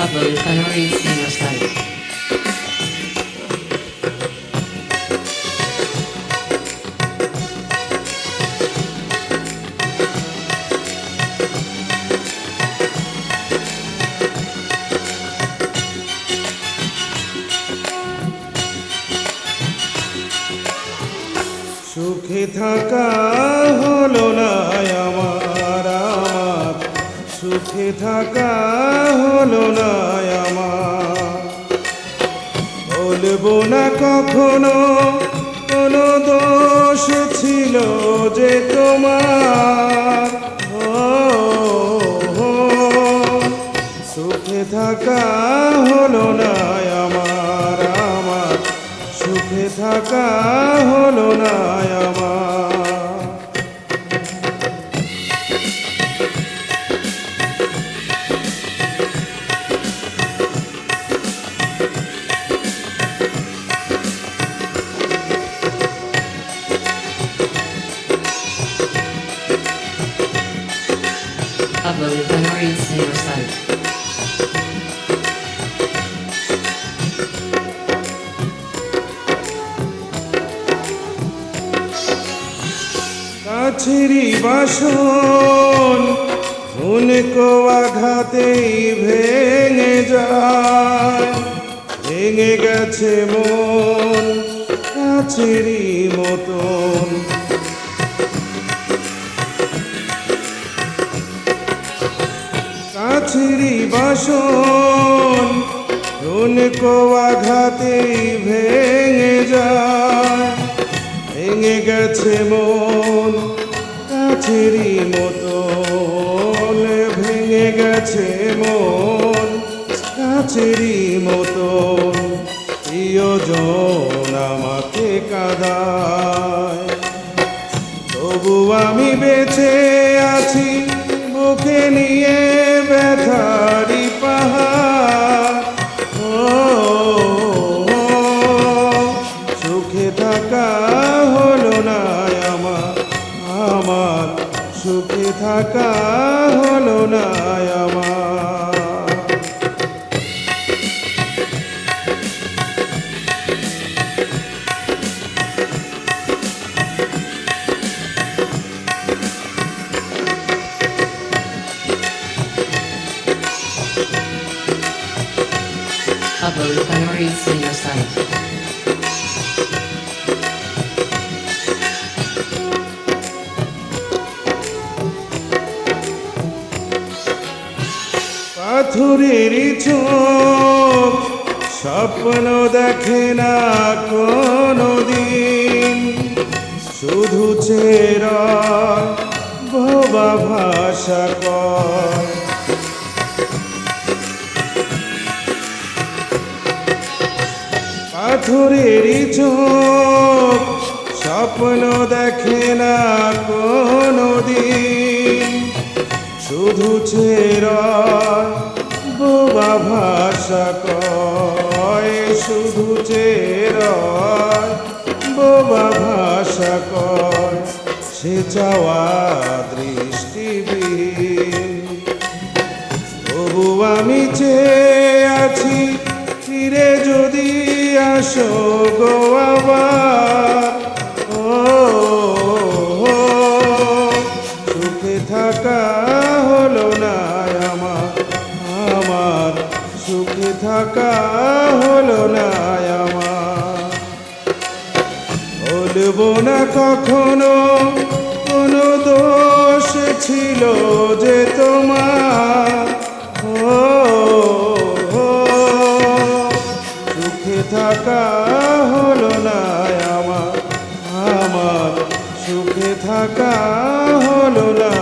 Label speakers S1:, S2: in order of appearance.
S1: Uploaded Fenori's Singer site.
S2: সুখে থাকা হলো না আমার, সুখে থাকা হলো না আমার। বলবো না কখনো কোনো দোষ ছিল যে তোমার। সুখে থাকা হলো না আমার, সুখে থাকা হলো না আমার।
S1: Uploaded Fenori's Singer site.
S2: কাছেরই বাসন উনকো আঘাতেই ভেঙে যায়, ভেঙে গেছে মন কাছেরই মতন। কাছেরই বাসন উনকো আঘাতেই ভেঙে যায়, ভেঙে গেছে মন কাছেরই মতন, ভেঙে গেছে মন কাছেরই মতন। প্রিয়জন আমাকে কাঁদায়, তবু আমি বেঁচে আছি বুকে নিয়ে ব্যথারি পাহাড়। সুখে থাকা হলো না আমার, সুখে থাকা হলো না আমার।
S1: Uploaded Fenori's Singer site.
S2: পাথরের চোখ স্বপ্ন দেখে না কোনো দিন, শুধু চেরা বোবা ভাষা কয়। পাথরের চোখ স্বপ্ন দেখে না কোনো দিন, শুধু চেরা বোবা ভাষা কয়, শুধু চেরা বোবা ভাষা কয়। সে চাওয়া দৃষ্টিবিহীন, তবু আমি চেয়ে আছি ফিরে যদি আসো গো আবার। সুখে থাকা হলো না আমার, সুখে থাকা হলো না আমার। বলবো না কখনো কোনো দোষ ছিল যে তোমার। সুখে থাকা হলো না আমার, সুখে থাকা হলো না